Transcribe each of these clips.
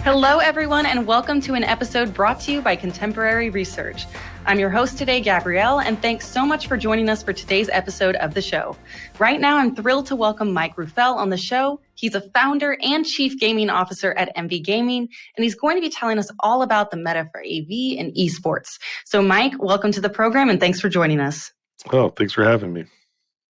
Hello, everyone, and welcome to an episode brought to you by Contemporary Research. I'm your host today, Gabrielle, and thanks so much for joining us for today's episode of the show. Right now, I'm thrilled to welcome Mike Rufail on the show. He's a founder and chief gaming officer at MV Gaming, and he's going to be telling us all about the meta for AV and esports. So, Mike, welcome to the program, and thanks for joining us. Oh, thanks for having me.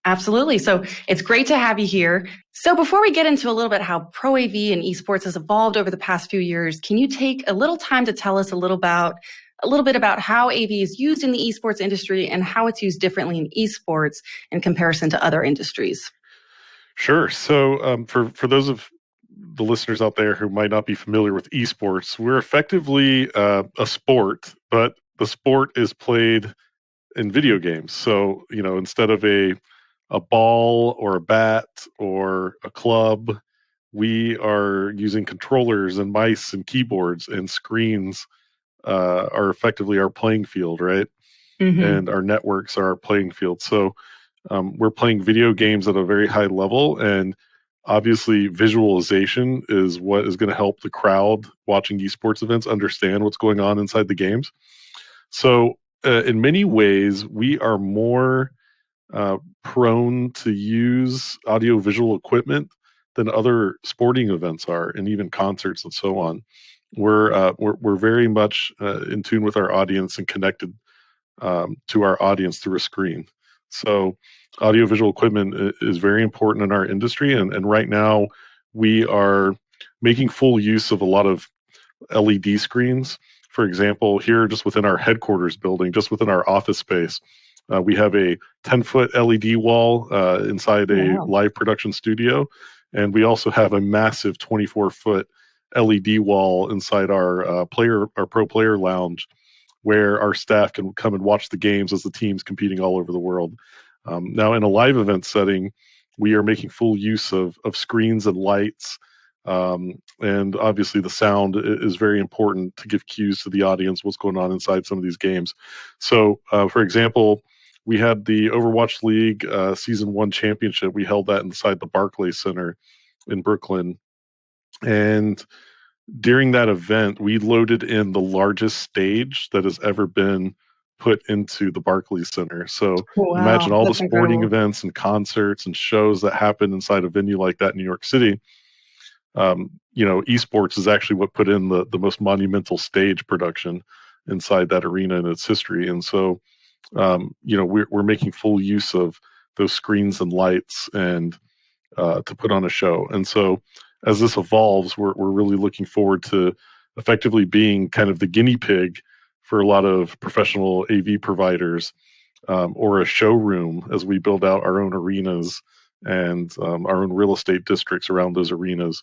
Absolutely. So it's great to have you here. So before we get into a little bit how Pro AV and esports has evolved over the past few years, can you take a little time to tell us a little bit about how AV is used in the esports industry and how it's used differently in esports in comparison to other industries? Sure. So for those of the listeners out there who might not be familiar with esports, we're effectively a sport, but the sport is played in video games. So, instead of a ball or a bat or a club, we are using controllers and mice and keyboards, and screens are effectively our playing field, right? Mm-hmm. And our networks are our playing field. So we're playing video games at a very high level, and obviously visualization is what is going to help the crowd watching esports events understand what's going on inside the games. So in many ways, we are more prone to use audiovisual equipment than other sporting events are, and even concerts and so on. We're very much in tune with our audience and connected to our audience through a screen. So audiovisual equipment is very important in our industry, and right now we are making full use of a lot of LED screens. For example, here just within our headquarters building, just within our office space, we have a 10-foot LED wall inside a live production studio, and we also have a massive 24-foot LED wall inside our pro player lounge, where our staff can come and watch the games as the team's competing all over the world. Now, in a live event setting, we are making full use of screens and lights, and obviously the sound is very important to give cues to the audience what's going on inside some of these games. So, for example, we had the Overwatch League Season 1 championship. We held that inside the Barclays Center in Brooklyn. And during that event, we loaded in the largest stage that has ever been put into the Barclays Center. So imagine all the sporting events and concerts and shows that happen inside a venue like that in New York City. Esports is actually what put in the most monumental stage production inside that arena in its history. And so, we're making full use of those screens and lights and to put on a show. And so as this evolves, we're really looking forward to effectively being kind of the guinea pig for a lot of professional AV providers, or a showroom as we build out our own arenas and our own real estate districts around those arenas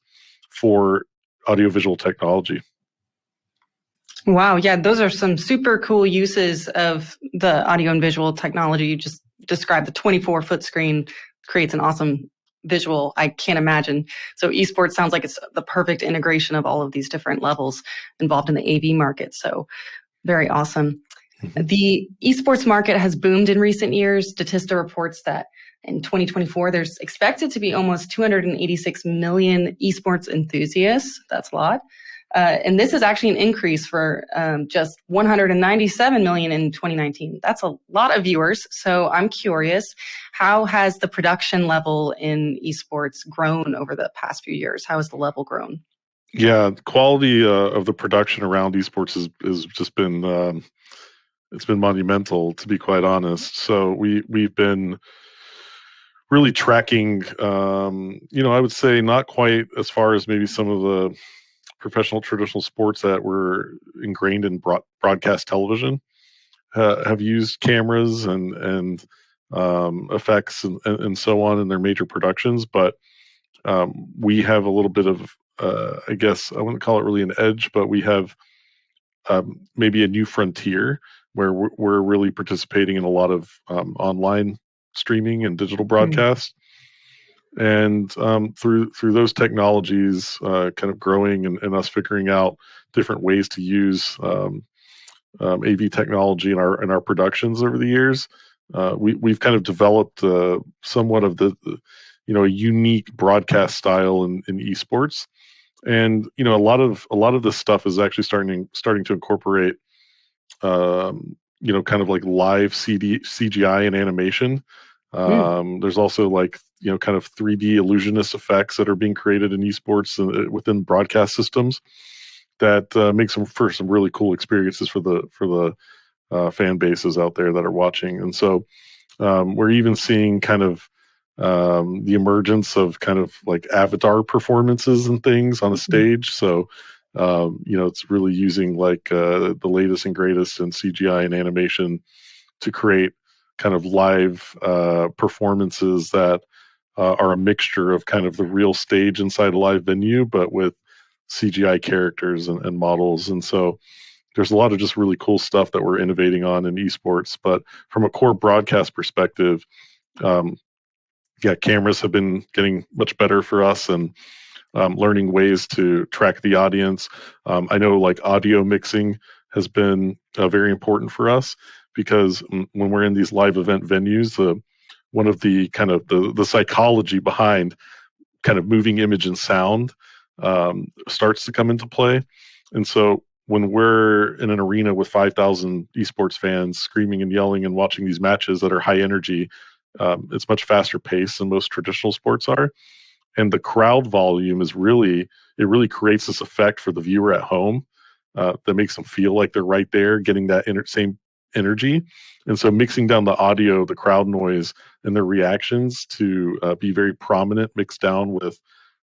for audiovisual technology. Wow. Yeah, those are some super cool uses of the audio and visual technology. You just described. The 24-foot screen creates an awesome visual. I can't imagine. So esports sounds like it's the perfect integration of all of these different levels involved in the AV market. So very awesome. Mm-hmm. The esports market has boomed in recent years. Statista reports that in 2024, there's expected to be almost 286 million esports enthusiasts. That's a lot. And this is actually an increase for just 197 million in 2019. That's a lot of viewers. So I'm curious, how has the production level in esports grown over the past few years? How has the level grown? Yeah, the quality of the production around esports has just been it's been monumental, to be quite honest. So we've been really tracking, I would say not quite as far as maybe some of the professional traditional sports that were ingrained in broadcast television have used cameras and effects and so on in their major productions. But we have a little bit of, I guess I wouldn't call it really an edge, but we have maybe a new frontier where we're really participating in a lot of online streaming and digital broadcasts. And through those technologies kind of growing and us figuring out different ways to use AV technology in our productions over the years, we've kind of developed somewhat of a unique broadcast style in esports. And a lot of this stuff is actually starting to incorporate kind of like live CGI and animation. Mm. There's also like kind of 3D illusionist effects that are being created in esports within broadcast systems that makes them for some really cool experiences for the fan bases out there that are watching. And so we're even seeing kind of the emergence of kind of like avatar performances and things on a stage. So, it's really using like the latest and greatest in CGI and animation to create kind of live performances that are a mixture of kind of the real stage inside a live venue, but with CGI characters and models. And so there's a lot of just really cool stuff that we're innovating on in esports. But from a core broadcast perspective, um, yeah, cameras have been getting much better for us, and learning ways to track the audience. I know like audio mixing has been very important for us because when we're in these live event venues, one of the kind of the psychology behind kind of moving image and sound starts to come into play. And so when we're in an arena with 5,000 esports fans screaming and yelling and watching these matches that are high energy, it's much faster paced than most traditional sports are. And the crowd volume it really creates this effect for the viewer at home that makes them feel like they're right there getting that same energy. And so mixing down the audio, the crowd noise, and their reactions to be very prominent, mixed down with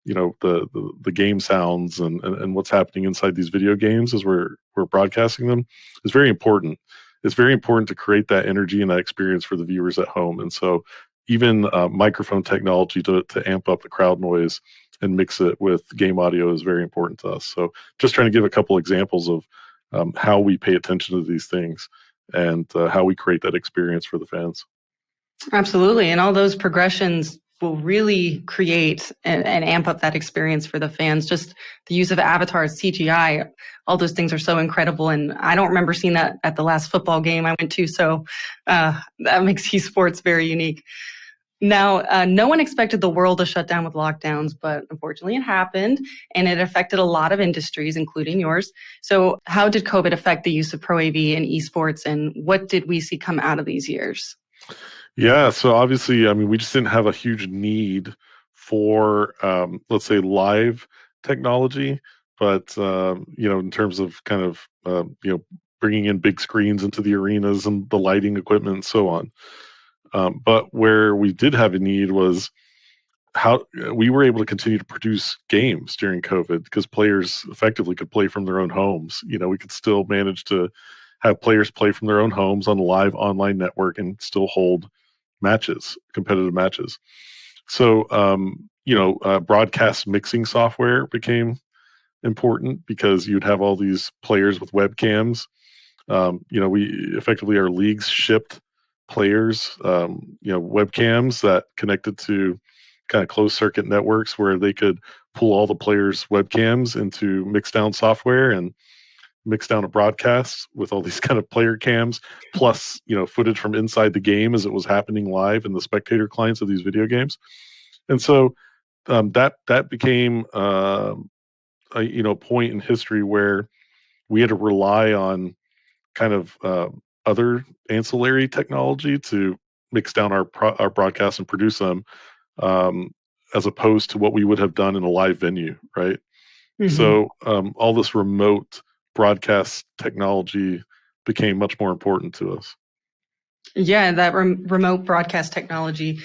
the game sounds and what's happening inside these video games as we're broadcasting them is very important. It's very important to create that energy and that experience for the viewers at home. And so even microphone technology to amp up the crowd noise and mix it with game audio is very important to us. So just trying to give a couple examples of how we pay attention to these things and how we create that experience for the fans. Absolutely. And all those progressions will really create and amp up that experience for the fans. Just the use of avatars, CGI, all those things are so incredible. And I don't remember seeing that at the last football game I went to. So that makes esports very unique. Now, no one expected the world to shut down with lockdowns, but unfortunately it happened and it affected a lot of industries, including yours. So how did COVID affect the use of Pro AV and esports, and what did we see come out of these years? Yeah, so obviously, I mean, we just didn't have a huge need for, let's say, live technology, but in terms of kind of, bringing in big screens into the arenas and the lighting equipment and so on. But where we did have a need was how we were able to continue to produce games during COVID because players effectively could play from their own homes. We could still manage to have players play from their own homes on a live online network and still hold matches, competitive matches. So, broadcast mixing software became important because you'd have all these players with webcams. We effectively our leagues shipped players, webcams that connected to kind of closed circuit networks where they could pull all the players' webcams into mixdown software and mix down a broadcast with all these kind of player cams plus footage from inside the game as it was happening live in the spectator clients of these video games. And so that became a point in history where we had to rely on kind of other ancillary technology to mix down our broadcasts and produce them, as opposed to what we would have done in a live venue, right? Mm-hmm. So all this remote broadcast technology became much more important to us. Yeah, that remote broadcast technology,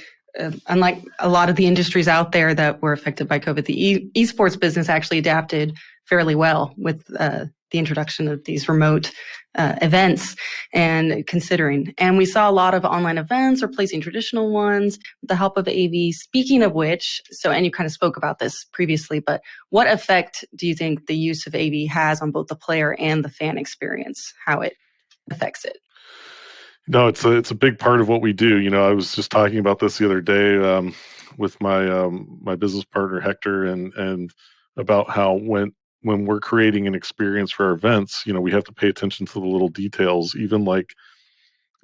unlike a lot of the industries out there that were affected by COVID, the esports business actually adapted fairly well with the introduction of these remote events and considering. And we saw a lot of online events replacing traditional ones with the help of AV. Speaking of which, and you kind of spoke about this previously, but what effect do you think the use of AV has on both the player and the fan experience, how it affects it? No, it's a big part of what we do. I was just talking about this the other day with my business partner Hector, and about how when we're creating an experience for our events, we have to pay attention to the little details, even like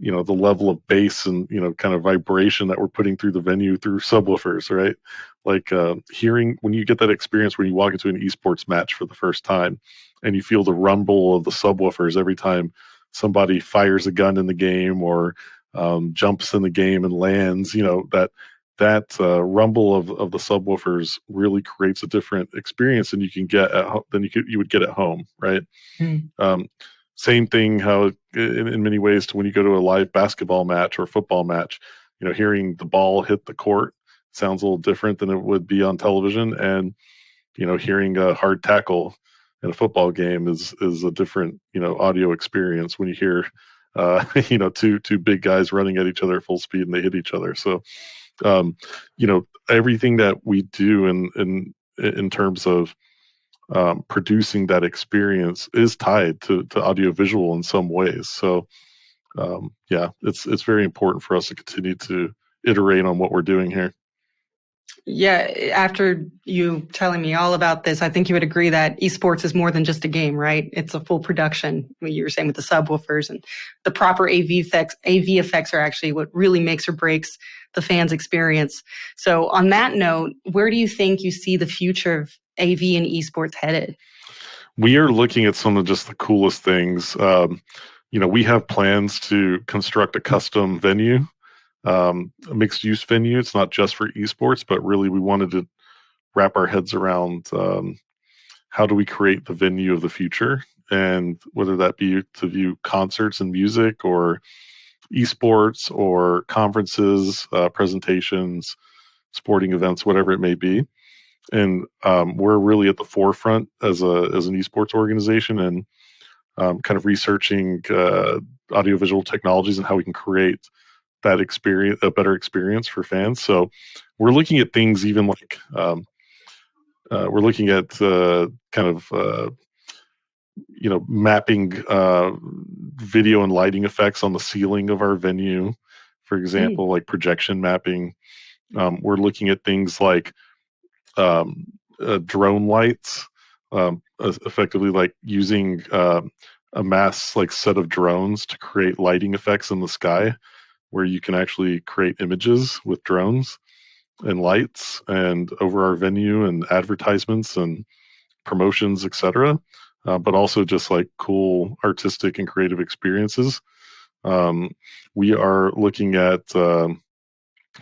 the level of bass and kind of vibration that we're putting through the venue through subwoofers, right? Like hearing when you get that experience when you walk into an esports match for the first time and you feel the rumble of the subwoofers every time somebody fires a gun in the game or jumps in the game and lands, that rumble of the subwoofers really creates a different experience than you can get than you would get at home, right? Mm. Same thing how in many ways to when you go to a live basketball match or football match, hearing the ball hit the court sounds a little different than it would be on television, and hearing a hard tackle in a football game is a different audio experience when you hear two big guys running at each other at full speed and they hit each other. So everything that we do in terms of producing that experience is tied to audiovisual in some ways. So it's very important for us to continue to iterate on what we're doing here. Yeah, after you telling me all about this, I think you would agree that esports is more than just a game, right? It's a full production. You were saying with the subwoofers and the proper AV effects. AV effects are actually what really makes or breaks the fans' experience. So on that note, where do you think you see the future of AV and esports headed? We are looking at some of just the coolest things. We have plans to construct a custom venue, a mixed use venue. It's not just for esports, but really we wanted to wrap our heads around how do we create the venue of the future, and whether that be to view concerts and music or esports or conferences, presentations, sporting events, whatever it may be. And we're really at the forefront as an esports organization and kind of researching audiovisual technologies and how we can create that experience, a better experience for fans. So we're looking at things even like we're looking at kind of mapping video and lighting effects on the ceiling of our venue, for example, like projection mapping. We're looking at things like drone lights, effectively like using a mass like set of drones to create lighting effects in the sky, where you can actually create images with drones and lights and over our venue and advertisements and promotions, etc. But also just like cool artistic and creative experiences. We are looking at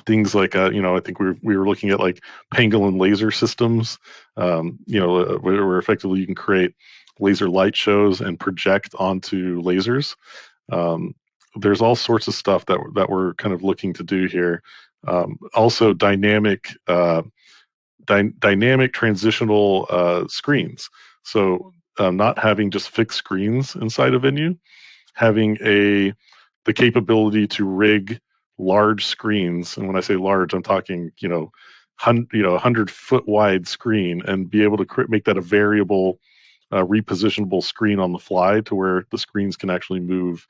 things like I think we were looking at like pangolin laser systems, where effectively you can create laser light shows and project onto lasers. There's all sorts of stuff that we're kind of looking to do here. Also dynamic transitional screens. So not having just fixed screens inside a venue, having the capability to rig large screens. And when I say large, I'm talking 100-foot wide screen, and be able to make that a variable repositionable screen on the fly to where the screens can actually move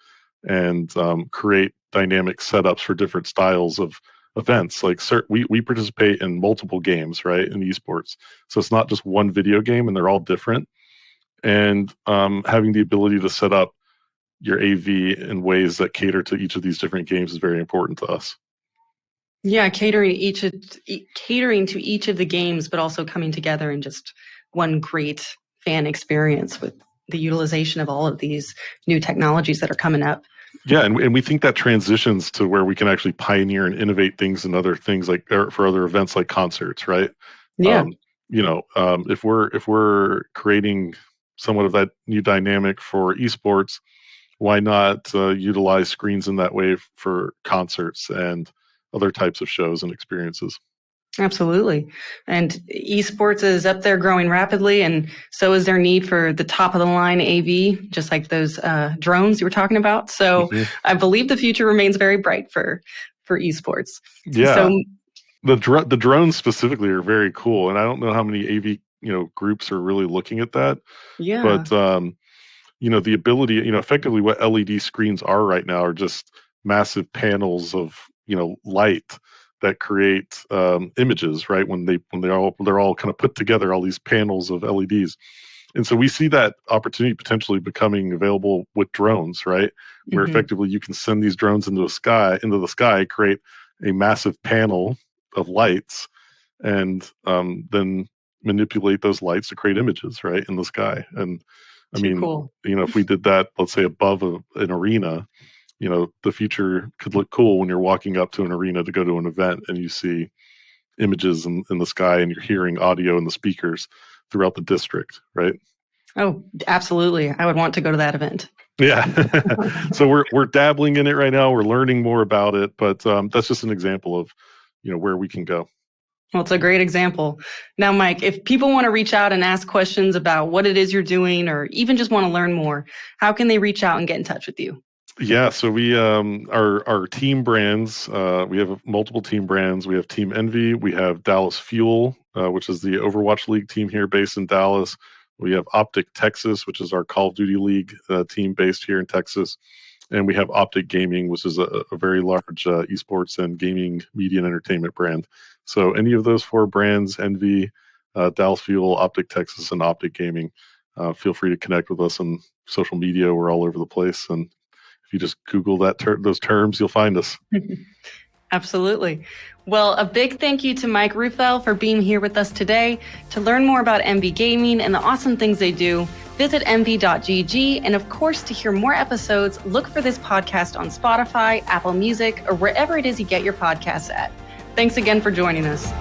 and create dynamic setups for different styles of events. Like we participate in multiple games, right, in esports. So it's not just one video game, and they're all different. And having the ability to set up your AV in ways that cater to each of these different games is very important to us. Yeah, catering to each of the games, but also coming together in just one great fan experience with the utilization of all of these new technologies that are coming up. Yeah, and we think that transitions to where we can actually pioneer and innovate things and other things like for other events like concerts, right? Yeah. If we're creating somewhat of that new dynamic for esports, why not utilize screens in that way for concerts and other types of shows and experiences? Absolutely. And esports is up there growing rapidly, and so is their need for the top of the line AV, just like those drones you were talking about. So I believe the future remains very bright for esports. Yeah. So the drones specifically are very cool, and I don't know how many AV groups are really looking at that. Yeah. But the ability, effectively what LED screens are right now are just massive panels of light that create images, right? When they're all kind of put together, all these panels of LEDs. And so we see that opportunity potentially becoming available with drones, right? Where effectively you can send these drones into the sky, create a massive panel of lights, and then manipulate those lights to create images, right, in the sky. And I Too mean, cool. if we did that, let's say above an arena, the future could look cool when you're walking up to an arena to go to an event and you see images in the sky and you're hearing audio in the speakers throughout the district, right? Oh, absolutely. I would want to go to that event. Yeah. So we're dabbling in it right now. We're learning more about it, but that's just an example of where we can go. Well, it's a great example. Now, Mike, if people want to reach out and ask questions about what it is you're doing, or even just want to learn more, how can they reach out and get in touch with you? Yeah, so we our team brands. We have multiple team brands. We have Team Envy. We have Dallas Fuel, which is the Overwatch League team here based in Dallas. We have Optic Texas, which is our Call of Duty League team based here in Texas. And we have Optic Gaming, which is a very large esports and gaming media and entertainment brand. So any of those 4 brands, Envy, Dallas Fuel, Optic Texas, and Optic Gaming, feel free to connect with us on social media. We're all over the place. And if you just Google those terms, you'll find us. Absolutely. Well, a big thank you to Mike Rufail for being here with us today. To learn more about MV Gaming and the awesome things they do, visit mv.gg. And of course, to hear more episodes, look for this podcast on Spotify, Apple Music, or wherever it is you get your podcasts at. Thanks again for joining us.